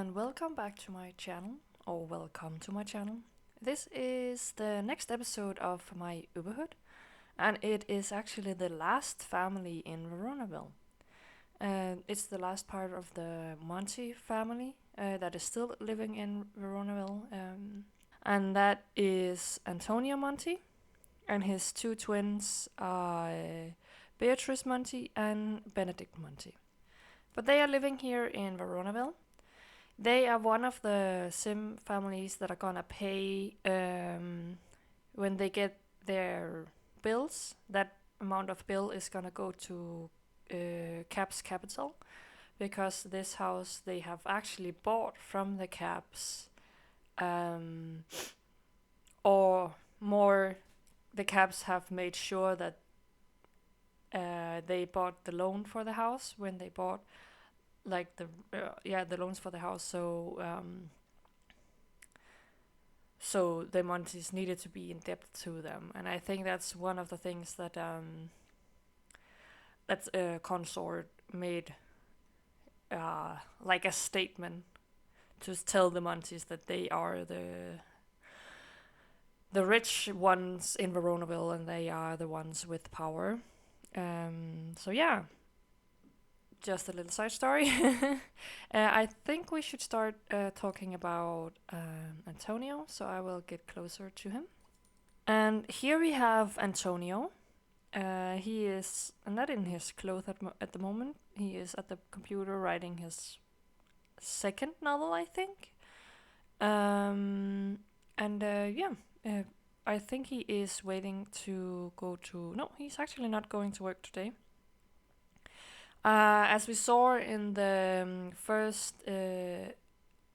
and welcome back to my channel, or welcome to my channel. This is the next episode of my Uberhood, and it is actually the last family in Veronaville. It's the last part of the Monty family that is still living in Veronaville, and that is Antonio Monty, and his two twins are Beatrice Monty and Benedick Monty. But they are living here in Veronaville. They are one of the sim families that are gonna pay when they get their bills. That amount of bill is gonna go to Cap's capital, because this house they have actually bought from the Caps, or more, the Caps have made sure that they bought the loan for the house when they bought like the loans for the house. So the Montys needed to be in debt to them, and I think that's one of the things that consort made like a statement to tell the Montys that they are the rich ones in Veronaville and they are the ones with power. So yeah, just a little side story. I think we should start talking about Antonio, so I will get closer to him. And here we have Antonio. He is not in his clothes at the moment. He is at the computer writing his second novel, I think. I think he is waiting to go to. No, he's actually not going to work today. As we saw in the first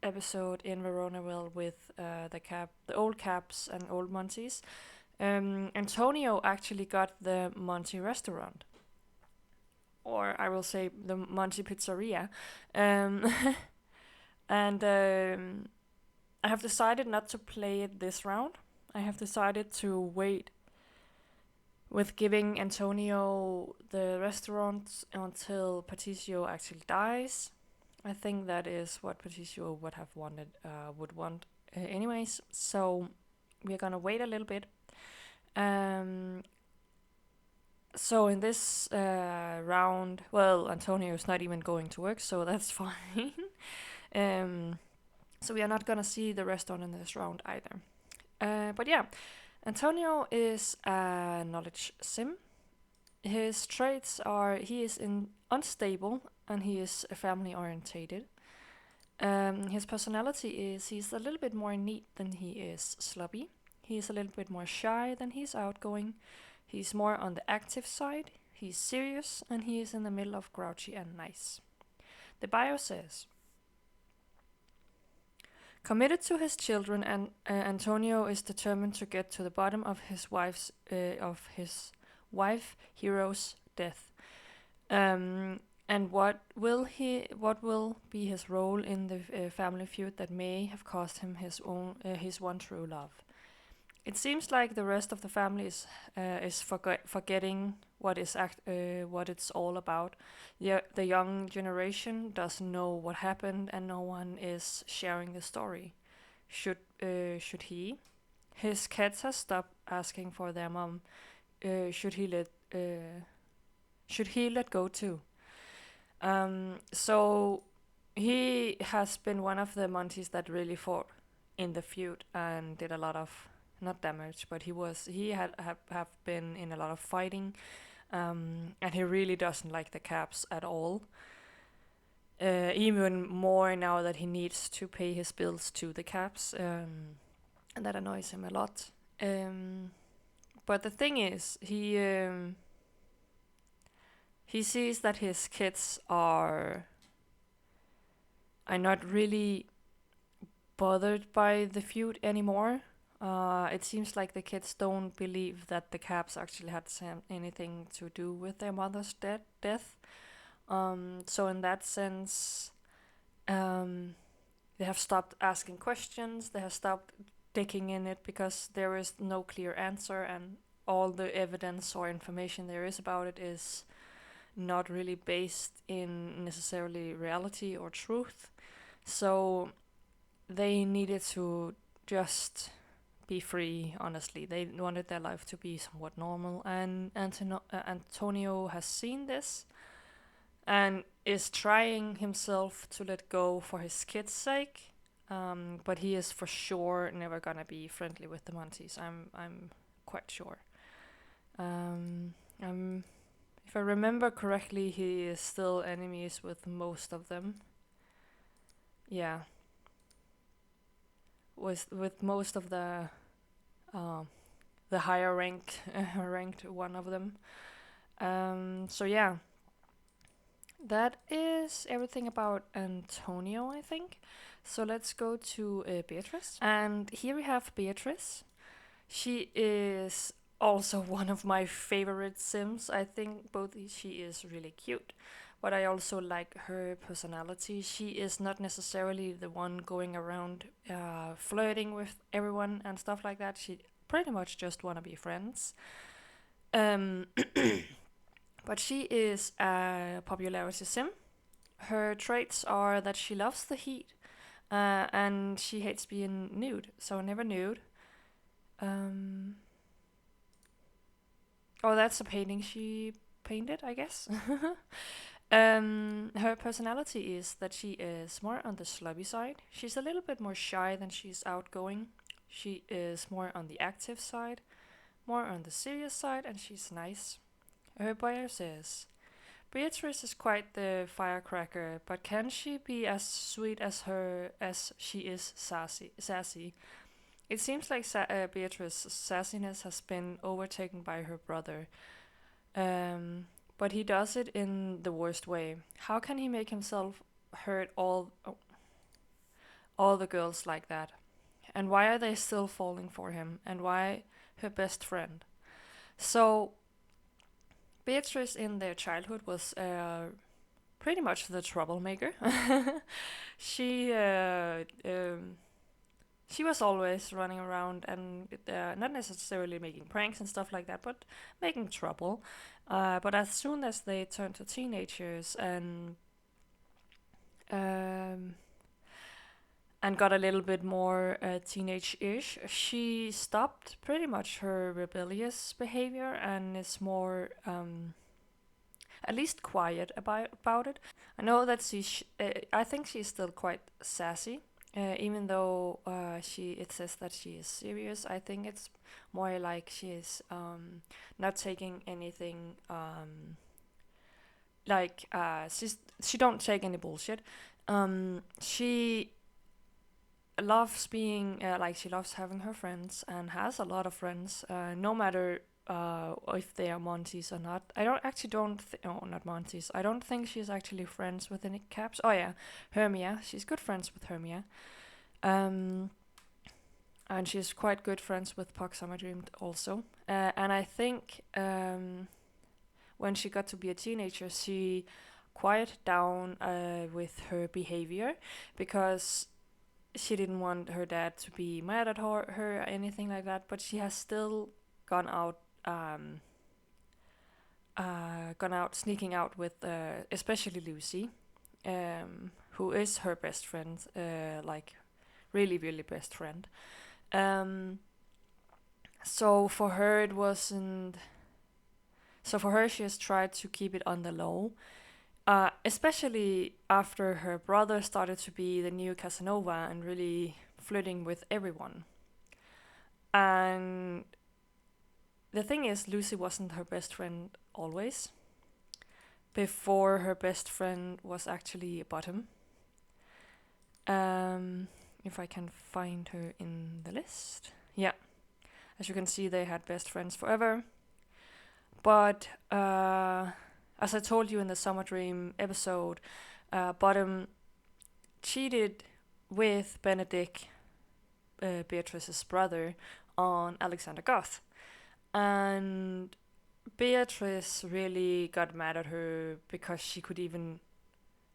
episode in Veronaville with the old Caps and old Montys, Antonio actually got the Monty restaurant, or I will say the Monty Pizzeria, and I have decided not to play it this round. I have decided to wait with giving Antonio the restaurant until Patricio actually dies. I think that is what Patricio would have wanted, would want anyways. So we're gonna wait a little bit. So in this round, well, Antonio is not even going to work, so that's fine. So we are not gonna see the restaurant in this round either. But yeah, Antonio is a knowledge sim. His traits are he is unstable and he is family orientated. His personality is he's a little bit more neat than he is sloppy. He's a little bit more shy than he's outgoing. He's more on the active side. He's serious and he is in the middle of grouchy and nice. The bio says, committed to his children, and Antonio is determined to get to the bottom of his wife Hero's death. And what will be his role in the family feud that may have cost him his one true love? It seems like the rest of the family is forgetting what it's all about. The young generation doesn't know what happened, and no one is sharing the story. Should he? His kids have stopped asking for their mom. Should he let go too? So he has been one of the Montys that really fought in the feud and did a lot of, not damage, but he have been in a lot of fighting, and he really doesn't like the Caps at all. Even more now that he needs to pay his bills to the Caps, and that annoys him a lot. But the thing is, he sees that his kids are not really bothered by the feud anymore. It seems like the kids don't believe that the Caps actually had anything to do with their mother's death. So in that sense, they have stopped asking questions. They have stopped digging in it because there is no clear answer, and all the evidence or information there is about it is not really based in necessarily reality or truth. So they needed to just be free, honestly. They wanted their life to be somewhat normal, and Antonio has seen this and is trying himself to let go for his kids' sake. But he is for sure never gonna be friendly with the Montys. I'm quite sure. Um, if I remember correctly, he is still enemies with most of them. Yeah, with most of the higher ranked one of them. So yeah, that is everything about Antonio, I think. So let's go to Beatrice. And here we have Beatrice. She is also one of my favorite Sims. I think both she is really cute, but I also like her personality. She is not necessarily the one going around flirting with everyone and stuff like that. She pretty much just want to be friends. Um, but she is a popularity sim. Her traits are that she loves the heat and she hates being nude, so never nude. Um, oh, that's a painting she painted, I guess. Her personality is that she is more on the slubby side. She's a little bit more shy than she's outgoing. She is more on the active side, more on the serious side, and she's nice. Her bio says Beatrice is quite the firecracker, but can she be as sweet as she is sassy? It seems like Beatrice's sassiness has been overtaken by her brother, but he does it in the worst way. How can he make himself hurt all the girls like that? And why are they still falling for him? And why her best friend? So Beatrice in their childhood was pretty much the troublemaker. she uh, um, she was always running around and not necessarily making pranks and stuff like that, but making trouble. But as soon as they turned to teenagers um, and got a little bit more teenage-ish, she stopped pretty much her rebellious behavior and is more at least quiet about it. I know that I think she's still quite sassy, even though it says that she is serious. I think it's more like she is not taking anything she don't take any bullshit. She loves being she loves having her friends and has a lot of friends, no matter if they are Monties or not. I don't actually don't no, not Monties. I don't think she's actually friends with any caps. Oh yeah, Hermia. She's good friends with Hermia. Um, and she's quite good friends with Puck Summer Dream also. And I think when she got to be a teenager, she quieted down with her behavior because she didn't want her dad to be mad at her or anything like that. But she has still gone out sneaking out with especially Lucy, who is her best friend, like really, really best friend. Um, so for her, it wasn't. So for her, she has tried to keep it on the low, especially after her brother started to be the new Casanova and really flirting with everyone. And the thing is, Lucy wasn't her best friend always. Before her best friend was actually Bottom. If I can find her in the list. Yeah. As you can see, they had best friends forever. But as I told you in the Summer Dream episode, Bottom cheated with Benedick, Beatrice's brother, on Alexander Goth. And Beatrice really got mad at her because she could even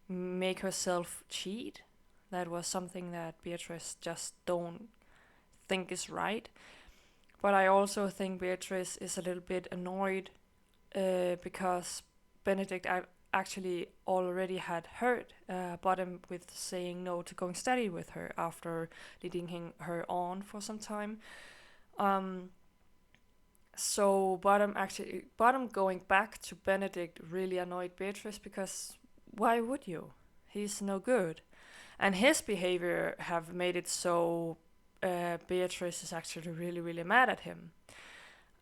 make herself cheat. That was something that Beatrice just don't think is right. But I also think Beatrice is a little bit annoyed because Benedict actually already had hurt Bottom with saying no to going steady with her after leading her on for some time. Um, so Bottom going back to Benedict really annoyed Beatrice because why would you? He's no good, and his behavior have made it so Beatrice is actually really mad at him.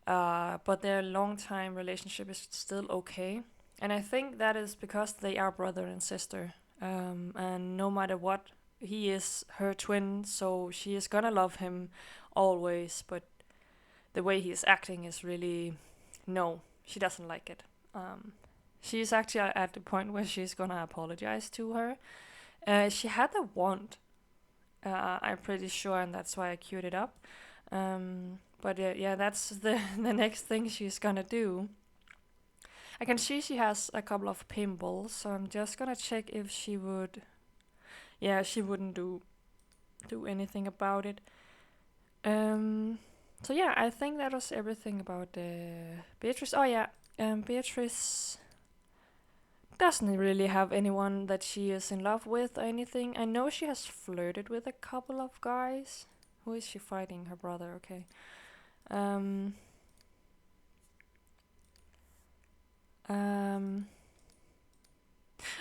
But their long time relationship is still okay, and I think that is because they are brother and sister. And no matter what, he is her twin, so she is gonna love him always. But the way he is acting is really no, she doesn't like it. She's actually at the point where she's gonna apologize to her. She had a wand, I'm pretty sure, and that's why I queued it up. But yeah, that's the next thing she's gonna do. I can see she has a couple of pimples, so I'm just gonna check if she would. Yeah, she wouldn't do anything about it. So yeah, I think that was everything about Beatrice. Oh yeah, Beatrice doesn't really have anyone that she is in love with or anything. I know she has flirted with a couple of guys. Who is she fighting? Her brother, okay. Um,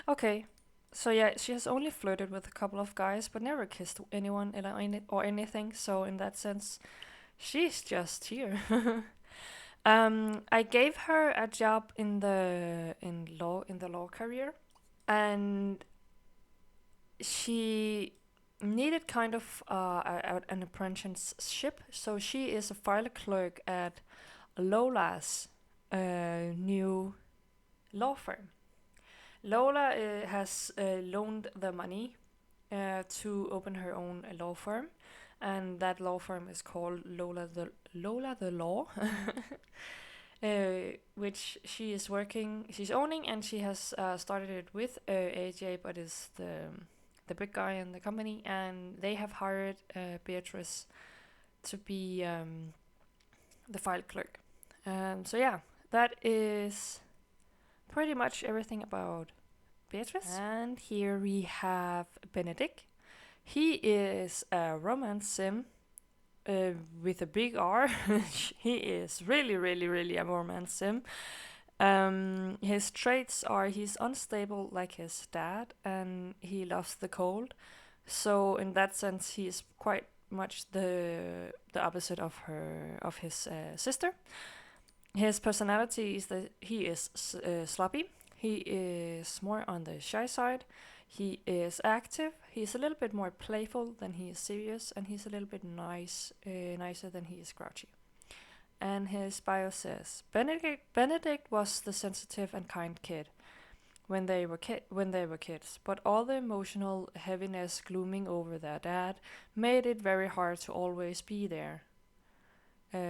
okay. So yeah, she has only flirted with a couple of guys, but never kissed anyone or anything. So in that sense, she's just here. I gave her a job in the law career, and she needed kind of an apprenticeship. So she is a file clerk at Lola's new law firm. Lola has loaned the money to open her own law firm, and that law firm is called Lola the Law, which she's owning, and she has started it with AJ, but is the big guy in the company, and they have hired Beatrice to be the file clerk. So yeah, that is pretty much everything about Beatrice. And here we have Benedick. He is a romance sim with a big R. He is really a romance sim. His traits are he's unstable like his dad, and he loves the cold. So in that sense, he is quite much the opposite of his sister. His personality is that he is sloppy. He is more on the shy side. He is active. He's a little bit more playful than he is serious, and he's a little bit nicer than he is grouchy. And his bio says Benedict was the sensitive and kind kid when they were kids, but all the emotional heaviness glooming over their dad made it very hard to always be there.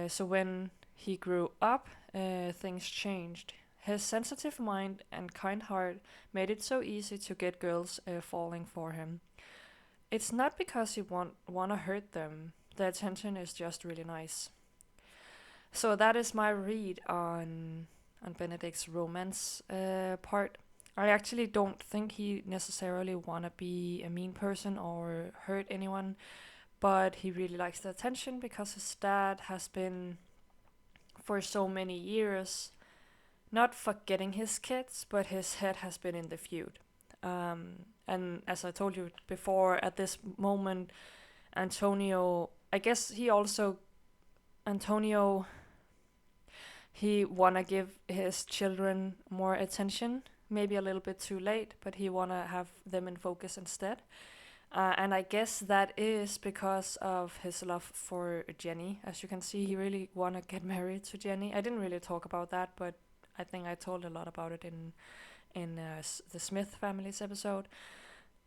So when he grew up, things changed. His sensitive mind and kind heart made it so easy to get girls falling for him. It's not because he wanna hurt them. The attention is just really nice. So that is my read on Benedict's romance part. I actually don't think he necessarily wanna be a mean person or hurt anyone, but he really likes the attention because his dad has been for so many years not forgetting his kids, but his head has been in the feud. And as I told you before, at this moment, Antonio, I guess Antonio, he wanna give his children more attention, maybe a little bit too late, but he wanna have them in focus instead. And I guess that is because of his love for Jenny. As you can see, he really wanna get married to Jenny. I didn't really talk about that, but I think I told a lot about it in the Smith family's episode.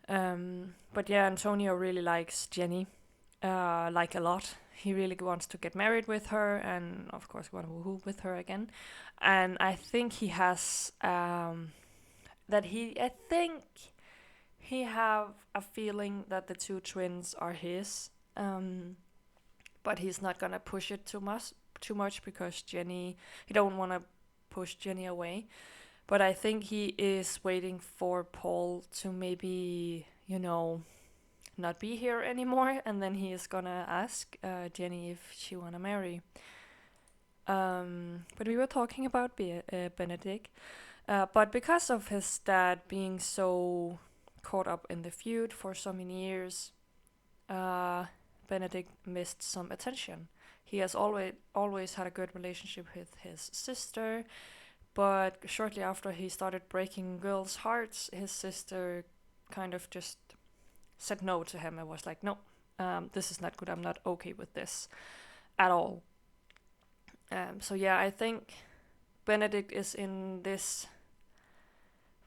But yeah, Antonio really likes Jenny, like a lot. He really wants to get married with her, and of course want to woohoo with her again. And I think he has I think he have a feeling that the two twins are his, but he's not gonna push it too much because Jenny. He don't want to push Jenny away. But I think he is waiting for Paul to maybe, not be here anymore, and then he is gonna ask Jenny if she wanna marry. But we were talking about Benedict. But because of his dad being so caught up in the feud for so many years, Benedict missed some attention. He has always had a good relationship with his sister, but shortly after he started breaking girls' hearts, his sister kind of just said no to him and was like, "No, this is not good. I'm not okay with this at all." So yeah, I think Benedict is in this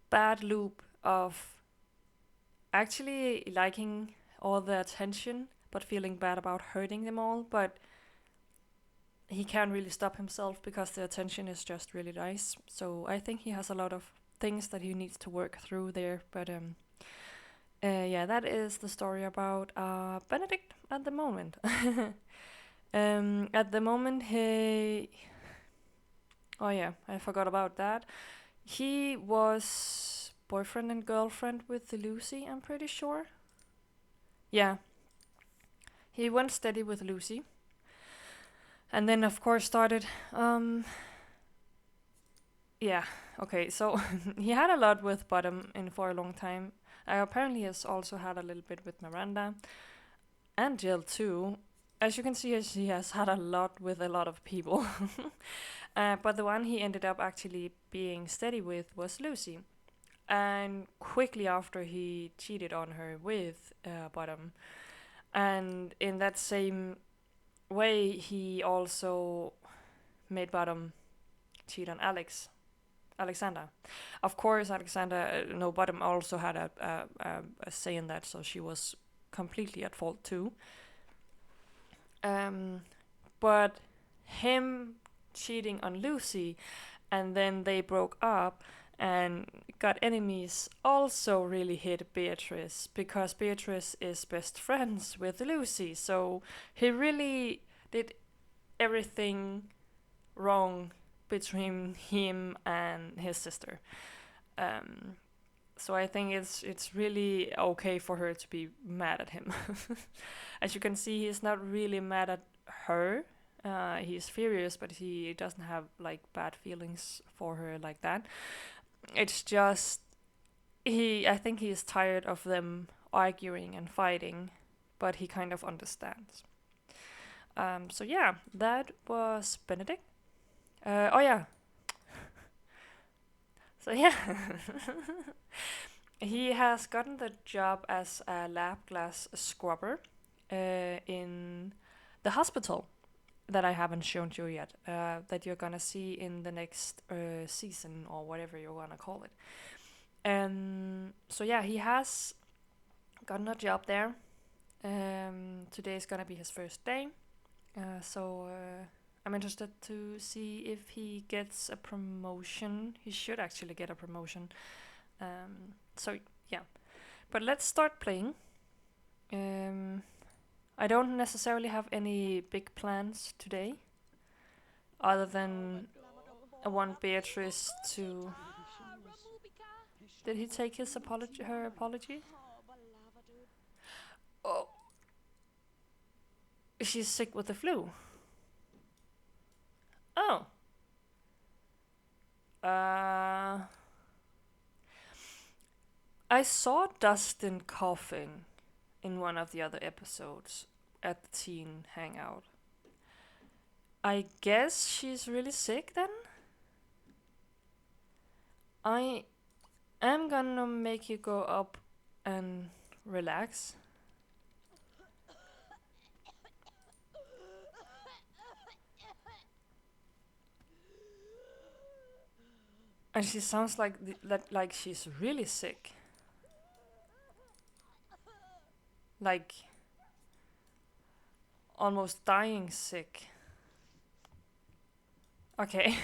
bad loop of actually liking all the attention, but feeling bad about hurting them all. But he can't really stop himself because the attention is just really nice. So I think he has a lot of things that he needs to work through there. But yeah, that is the story about Benedict at the moment. At the moment, oh yeah, I forgot about that. He was boyfriend and girlfriend with Lucy, I'm pretty sure. Yeah, he went steady with Lucy. And then, of course, started. Yeah, okay, so he had a lot with Bottom in for a long time. Apparently, he has also had a little bit with Miranda and Jill, too. As you can see, he has had a lot with a lot of people. But the one he ended up actually being steady with was Lucy. And quickly after, he cheated on her with Bottom. And in that same way, he also made Bottom cheat on Alexander. Of course, Alexander, no, Bottom also had a say in that, so she was completely at fault too. But him cheating on Lucy, and then they broke up and got enemies, also really hit Beatrice, because Beatrice is best friends with Lucy. So he really did everything wrong between him and his sister. So I think it's really okay for her to be mad at him. As you can see, he's not really mad at her. He's furious, but he doesn't have like bad feelings for her like that. It's just I think he is tired of them arguing and fighting, but he kind of understands. So yeah, that was Benedict. Oh yeah. So yeah. He has gotten the job as a lab glass scrubber in the hospital that I haven't shown you yet, that you're gonna see in the next season or whatever you wanna call it. So yeah, he has gotten a job there. Today is gonna be his first day, so I'm interested to see if he gets a promotion. He should actually get a promotion. So yeah, but let's start playing. I don't necessarily have any big plans today, other than I want Beatrice to. Did he take his apology? Her apology? Oh, she's sick with the flu. Oh. I saw Dustin coughing in one of the other episodes at the teen hangout. I guess she's really sick then? I am gonna make you go up and relax. And she sounds like she's really sick. Like almost dying sick. Okay.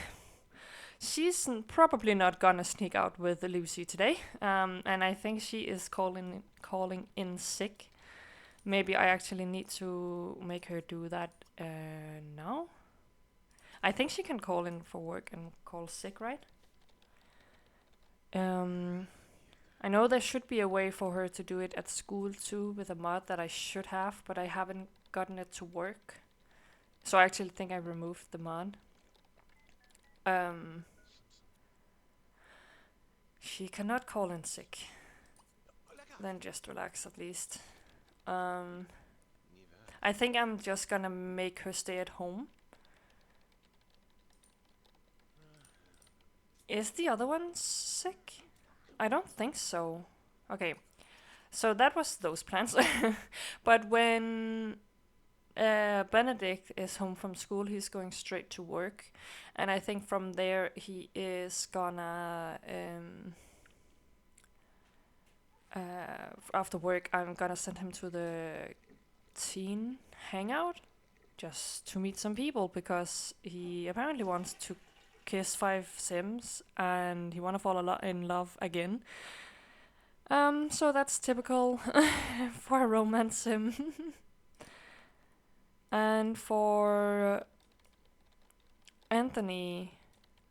She's probably not gonna sneak out with Lucy today, and I think she is calling in sick. Maybe I actually need to make her do that now. I think she can call in for work and call sick, right? Um, I know there should be a way for her to do it at school too with a mod that I should have, but I haven't gotten it to work. So I actually think I removed the mod. Um, she cannot call in sick. Then just relax at least. Um, I think I'm just gonna make her stay at home. Is the other one sick? I don't think so. Okay, so that was those plans. But when Benedict is home from school, he's going straight to work. And I think from there he is gonna. After work, I'm gonna send him to the teen hangout just to meet some people because he apparently wants to kiss 5 Sims and he wanna fall in love again. So that's typical for a romance sim. And for Anthony,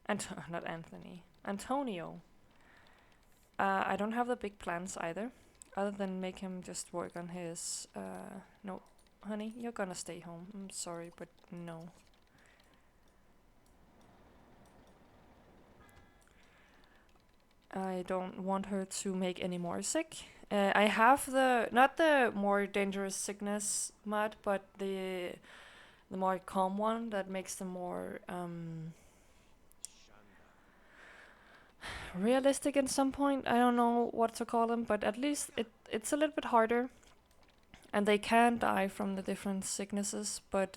not Anthony, Antonio, I don't have the big plans either, other than make him just work on his. No, honey, you're gonna stay home. I'm sorry, but no. I don't want her to make any more sick. I have not the more dangerous sickness mod, but the more calm one that makes them more realistic at some point. I don't know what to call them, but at least it's a little bit harder, and they can die from the different sicknesses, but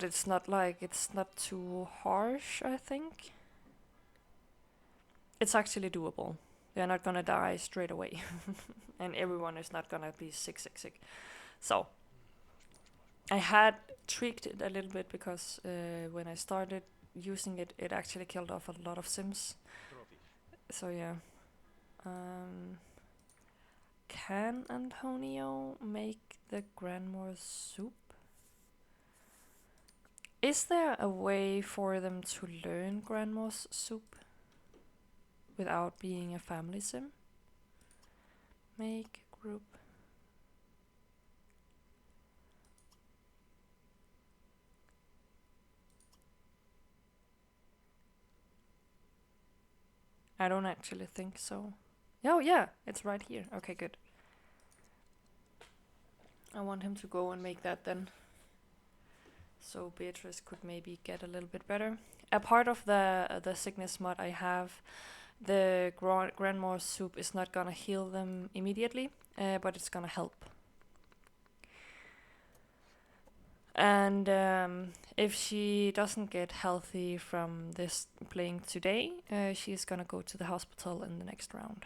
it's not too harsh. I think it's actually doable. They're not gonna die straight away, and everyone is not gonna be sick. So I had tweaked it a little bit because when I started using it, it actually killed off a lot of Sims. So yeah. Um, can Antonio make the Grandmore soup? Is there a way for them to learn Grandma's soup without being a family sim? Make group. I don't actually think so. Oh yeah, it's right here. Okay, good. I want him to go and make that then. So Beatrice could maybe get a little bit better. A part of the sickness mod I have, the Grandmore soup is not gonna heal them immediately, but it's gonna help. And if she doesn't get healthy from this playing today, she's gonna go to the hospital in the next round.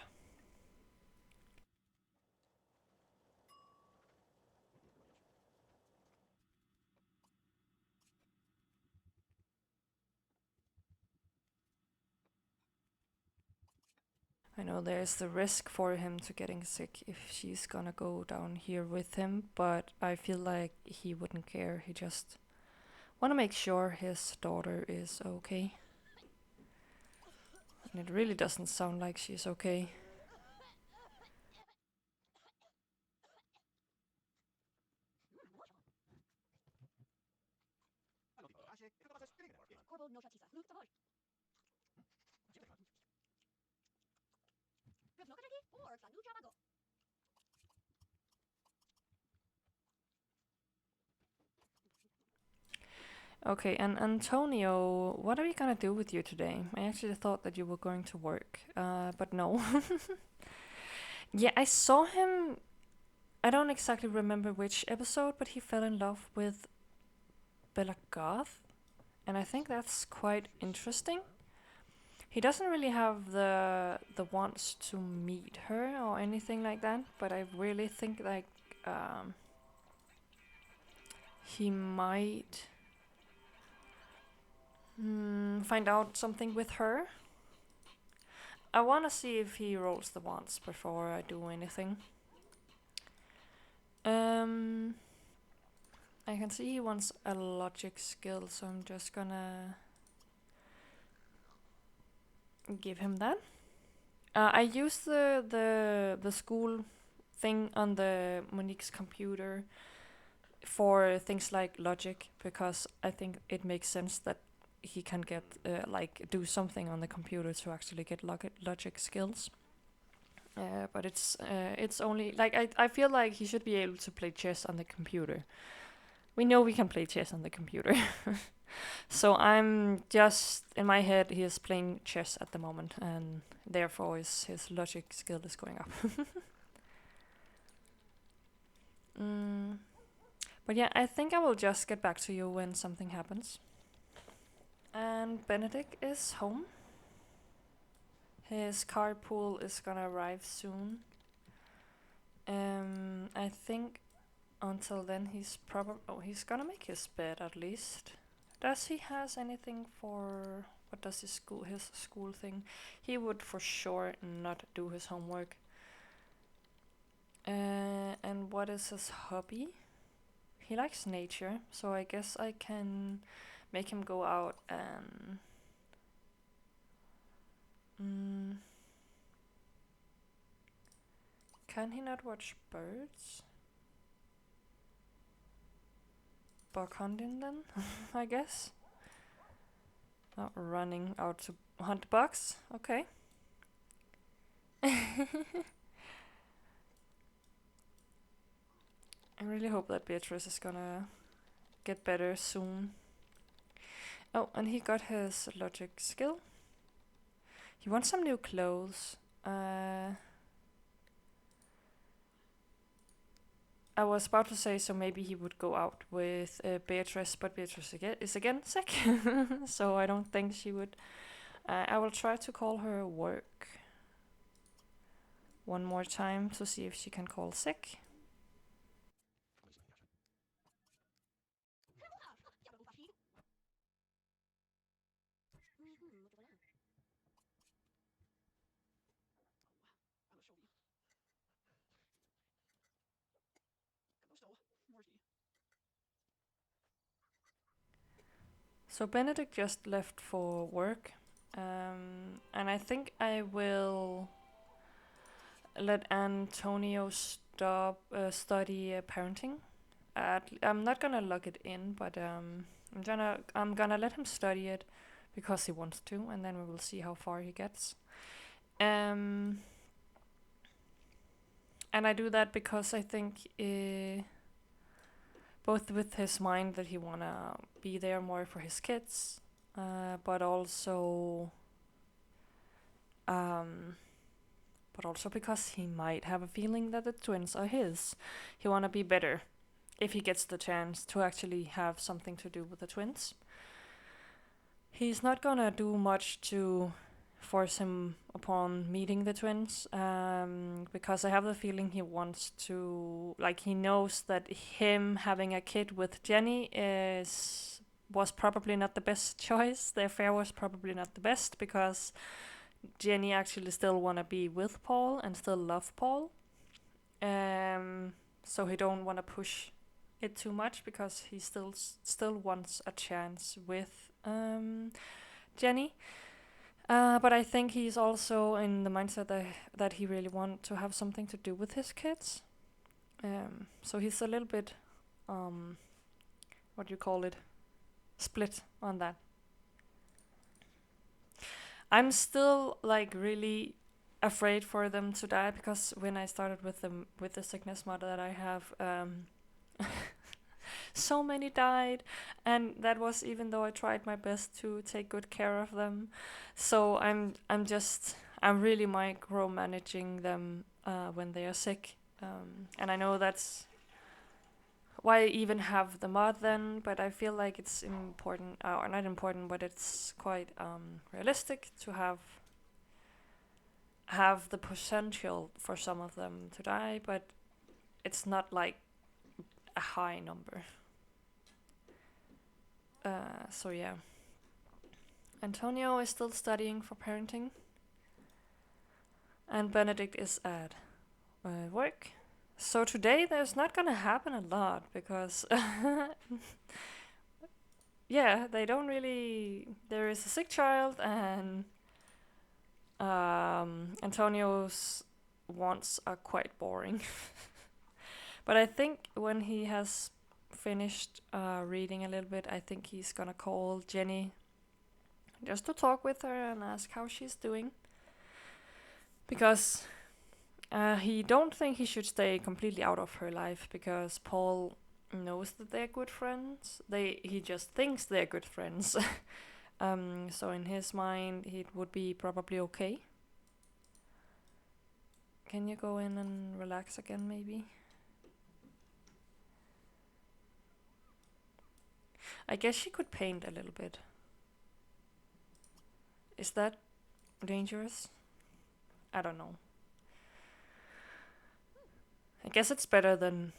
I know there's the risk for him to getting sick if she's gonna go down here with him, but I feel like he wouldn't care. He just wanna make sure his daughter is okay. And it really doesn't sound like she's okay. Okay, and Antonio, what are we gonna do with you today? I actually thought that you were going to work, but no. Yeah, I saw him. I don't exactly remember which episode, but he fell in love with Bella Goth, and I think that's quite interesting. He doesn't really have the wants to meet her or anything like that, but I really think like he might find out something with her. I want to see if he rolls the wants before I do anything. Um, I can see he wants a logic skill, so I'm just gonna give him that. I use the school thing on the Monique's computer for things like logic, because I think it makes sense that he can get like do something on the computer to actually get logic skills. But it's only like I feel like he should be able to play chess on the computer. We know we can play chess on the computer. So I'm just in my head he is playing chess at the moment, and therefore his logic skill is going up. mm. But yeah, I think I will just get back to you when something happens. And Benedict is home. His carpool is gonna arrive soon. I think until then he's gonna make his bed at least. Does he has anything for what does his school thing? He would for sure not do his homework. And what is his hobby? He likes nature, so I guess I can make him go out and can he not watch birds? Buck hunting then, I guess. Not running out to hunt bugs. Okay. I really hope that Beatrice is gonna get better soon. Oh, and he got his logic skill. He wants some new clothes. I was about to say, so maybe he would go out with Beatrice, but Beatrice is again sick, so I don't think she would. I will try to call her work one more time to see if she can call sick. So Benedict just left for work, and I think I will let Antonio stop study parenting. I'm not gonna log it in, but I'm gonna let him study it because he wants to, and then we will see how far he gets. And I do that because I think both with his mind that he wanna be there more for his kids, but also because he might have a feeling that the twins are his. He wanna be better if he gets the chance to actually have something to do with the twins. He's not gonna do much to force him upon meeting the twins, because I have the feeling he wants to, like, he knows that him having a kid with Jenny was probably not the best choice. The affair was probably not the best because Jenny actually still wanna be with Paul and still love Paul. So he don't wanna push it too much because he still wants a chance with Jenny. But I think he's also in the mindset that he really want to have something to do with his kids. So he's a little bit, what do you call it, split on that. I'm still like really afraid for them to die because when I started with the sickness model that I have, so many died, and that was even though I tried my best to take good care of them. So I'm really micromanaging them when they are sick, and I know that's why I even have the mod then. But I feel like it's important, or not important, but it's quite realistic to have the potential for some of them to die, but it's not like a high number. So yeah. Antonio is still studying for parenting. And Benedict is at work. So today there's not gonna happen a lot because yeah, they don't really. There is a sick child, and Antonio's wants are quite boring. But I think when he has finished reading a little bit, I think he's gonna call Jenny just to talk with her and ask how she's doing. Because he don't think he should stay completely out of her life because Paul knows that they're good friends. He just thinks they're good friends. So in his mind, it would be probably okay. Can you go in and relax again, maybe? I guess she could paint a little bit. Is that dangerous? I don't know. I guess it's better than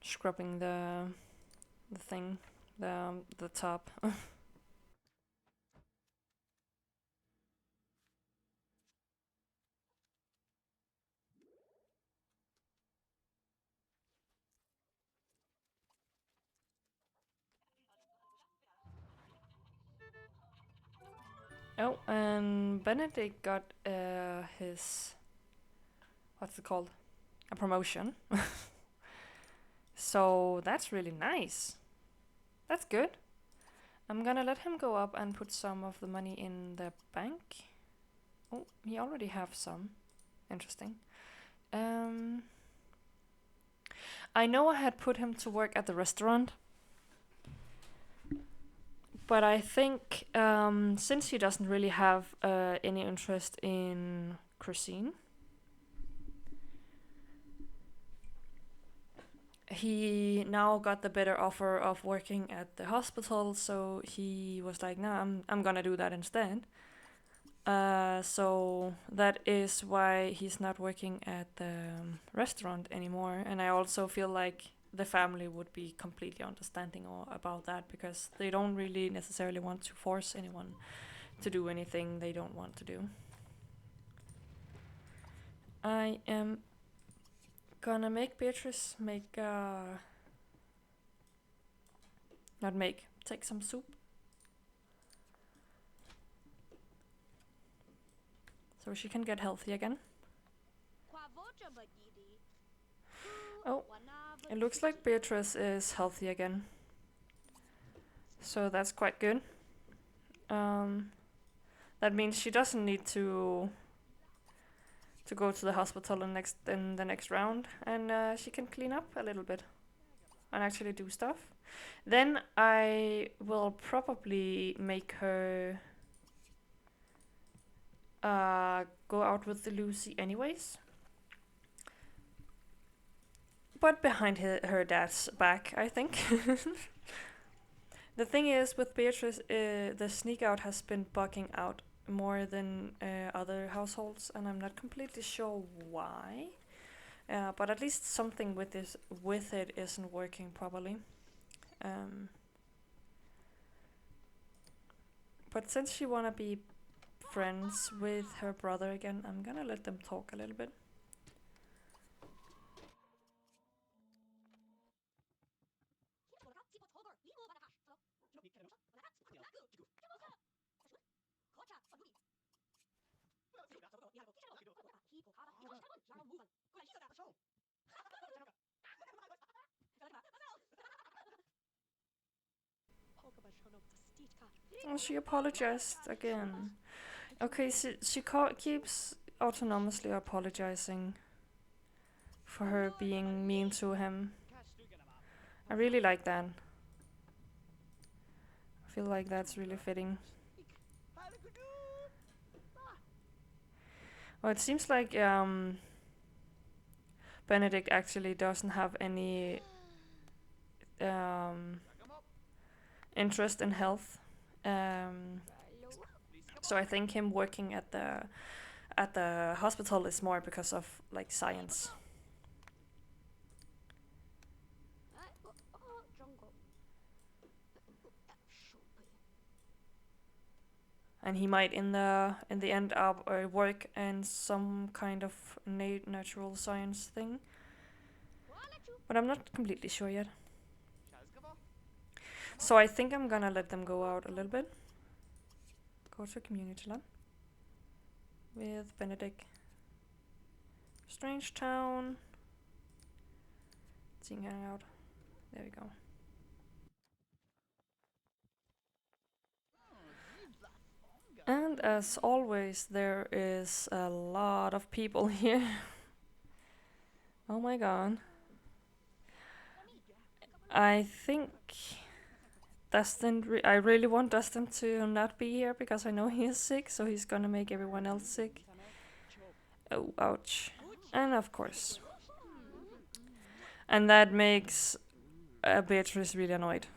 scrubbing the thing, the top. Oh, and Benedict got his, what's it called? A promotion. So that's really nice. That's good. I'm gonna let him go up and put some of the money in the bank. Oh, he already have some. Interesting. Um, I know I had put him to work at the restaurant, but I think since he doesn't really have any interest in cuisine, he now got the better offer of working at the hospital, so he was like, "Nah, I'm gonna do that instead." So that is why he's not working at the restaurant anymore, and I also feel like the family would be completely understanding about that because they don't really necessarily want to force anyone to do anything they don't want to do. I am gonna make Beatrice make not make take some soup so she can get healthy again. Oh, it looks like Beatrice is healthy again, so that's quite good. Um, that means she doesn't need to go to the hospital in the next round, and she can clean up a little bit and actually do stuff. Then I will probably make her go out with the Lucy anyways. But behind her dad's back, I think. The thing is, with Beatrice, the sneak out has been bugging out more than other households, and I'm not completely sure why. But at least something with it isn't working properly. Um, but since she wanna be friends with her brother again, I'm gonna let them talk a little bit. Oh, she apologized again. Okay, so she keeps autonomously apologizing for her being mean to him. I really like that. I feel like that's really fitting. Well, it seems like Benedict actually doesn't have any um, interest in health. Um, so I think him working at the hospital is more because of like science. And he might in the end up work in some kind of natural science thing, but I'm not completely sure yet. So I think I'm gonna let them go out a little bit. Go to community lab. with Benedick. Strangetown. Seeing hangout. There we go. And as always, there is a lot of people here. Oh my god. I think I really want Dustin to not be here because I know he is sick, so he's gonna make everyone else sick. Oh, ouch. And of course. And that makes Beatrice really annoyed.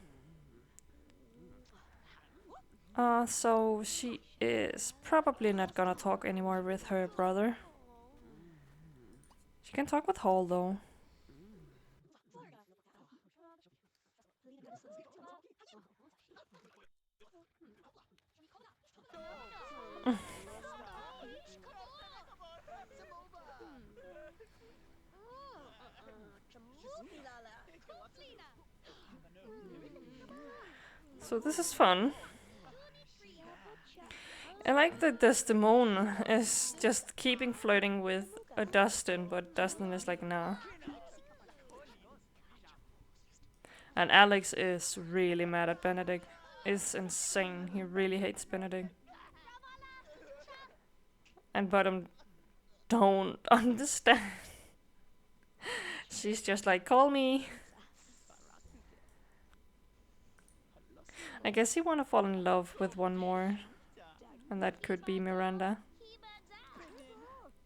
So she is probably not gonna talk anymore with her brother. She can talk with Hall though. So this is fun. I like that Desdemona is just keeping flirting with Dustin, but Dustin is like, nah. And Alex is really mad at Benedick. It's insane. He really hates Benedick. And Bottom don't understand. She's just like, call me. I guess he wanna fall in love with one more. And that could be Miranda.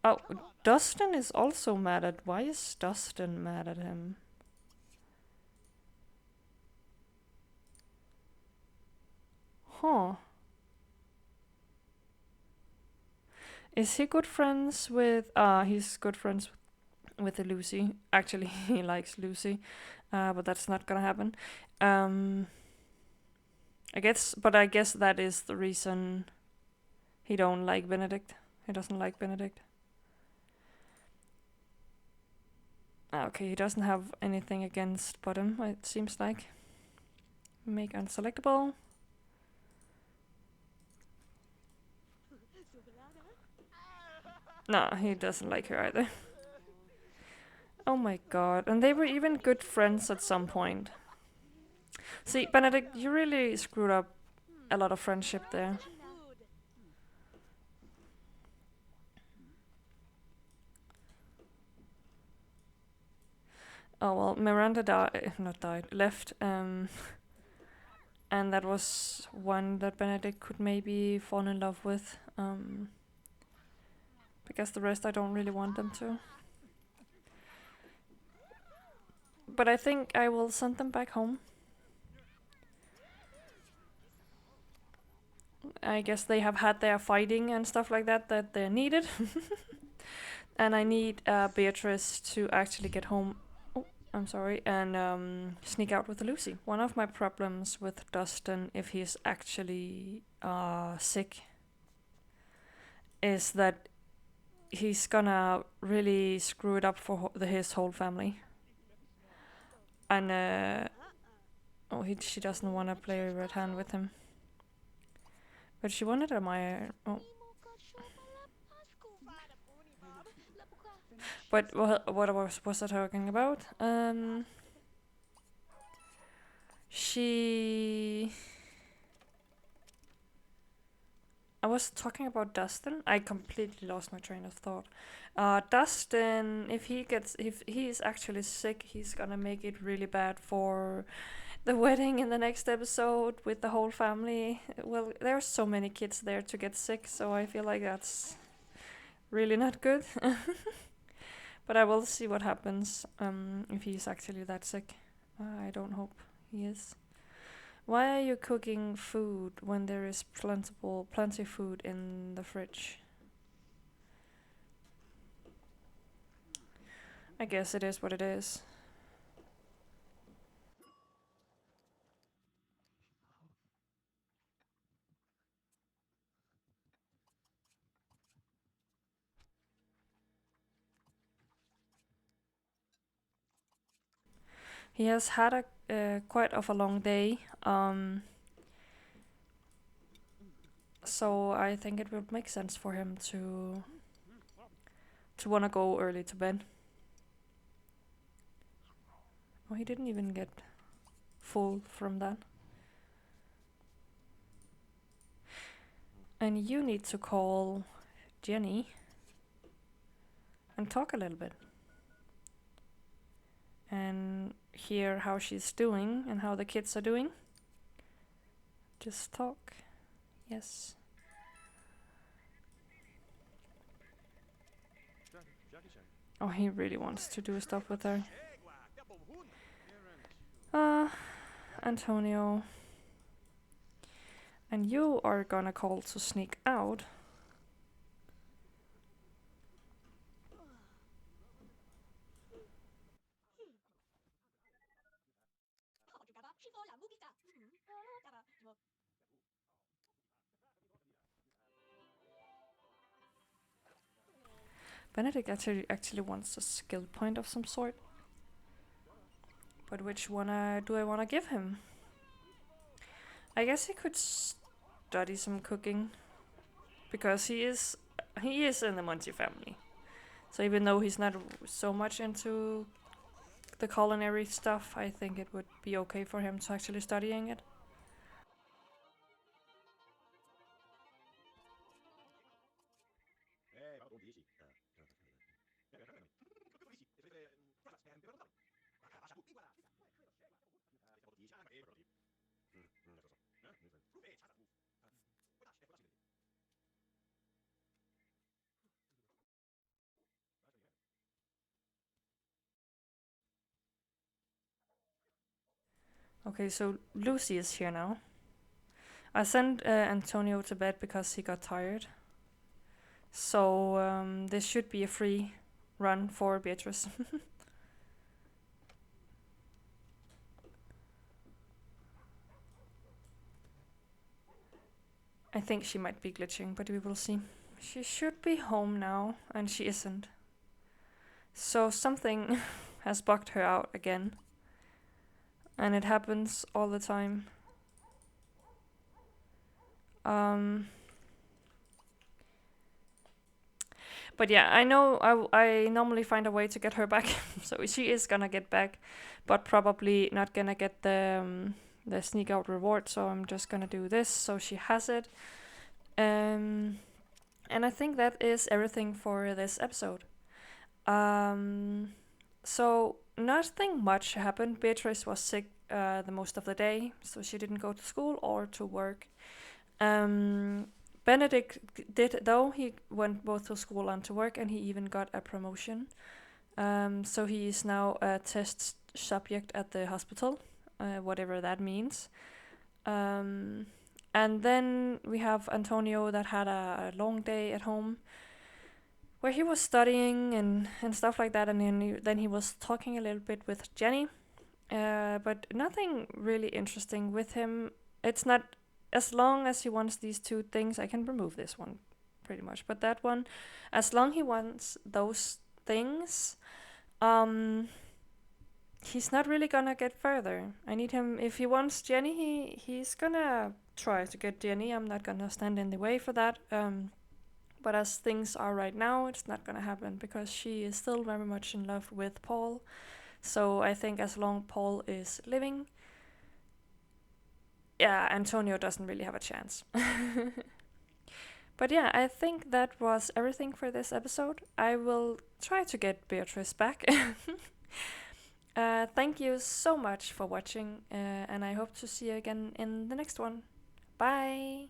Oh, Dustin is also mad at... Why is Dustin mad at him? Huh. Is he good friends with... he's good friends with Lucy. Actually, he likes Lucy. But that's not gonna happen. I guess that is the reason he don't like Benedict. He doesn't like Benedict. Okay, he doesn't have anything against Bottom, it seems like. Make unselectable. No, he doesn't like her either. Oh my god, and they were even good friends at some point. See, Benedict, you really screwed up a lot of friendship there. Oh well, Miranda left, and that was one that Benedict could maybe fall in love with, because the rest I don't really want them to. But I think I will send them back home. I guess they have had their fighting and stuff like that they're needed. And I need Beatrice to actually get home. Oh, I'm sorry. And sneak out with Lucy. One of my problems with Dustin, if he's actually sick, is that he's gonna really screw it up for his whole family. And she doesn't want to play red hand with him. But she wanted a Maya. Oh. But what was I talking about? I was talking about Dustin. I completely lost my train of thought. Dustin, if he is actually sick, he's gonna make it really bad for the wedding in the next episode with the whole family. Well, there's so many kids there to get sick, so I feel like that's really not good. But I will see what happens if he's actually that sick. I don't hope he is. Why are you cooking food when there is plenty food in the fridge? I guess it is what it is. He has had a quite of a long day. So I think it would make sense for him to wanna go early to bed. Oh, he didn't even get full from that. And you need to call Jenny and talk a little bit. And hear how she's doing and how the kids are doing. Just talk. Yes. Oh, he really wants to do stuff with her. Antonio. And you are gonna call to sneak out. Benedick actually wants a skill point of some sort. But which one do I want to give him? I guess he could study some cooking. Because he is in the Monty family. So even though he's not so much into the culinary stuff, I think it would be okay for him to actually studying it. Okay, so Lucy is here now. I sent Antonio to bed because he got tired. So this should be a free run for Beatrice. I think she might be glitching, but we will see. She should be home now, and she isn't. So something has bugged her out again. And it happens all the time. But yeah, I know I normally find a way to get her back. So she is gonna get back, but probably not gonna get the sneak out reward. So I'm just gonna do this so she has it. And I think that is everything for this episode. So nothing much happened. Beatrice was sick the most of the day, so she didn't go to school or to work. Benedick did, though. He went both to school and to work, and he even got a promotion. So he is now a test subject at the hospital, whatever that means. And then we have Antonio that had a long day at home where he was studying and stuff like that, and then he was talking a little bit with Jenny, but nothing really interesting with him. It's not, as long as he wants these two things, I can remove this one pretty much, but that one, as long he wants those things, he's not really gonna get further. I need him, if he wants Jenny, he's gonna try to get Jenny. I'm not gonna stand in the way for that. But as things are right now, it's not gonna happen because she is still very much in love with Paul. So I think as long Paul is living, yeah, Antonio doesn't really have a chance. But yeah, I think that was everything for this episode. I will try to get Beatrice back. Thank you so much for watching, and I hope to see you again in the next one. Bye!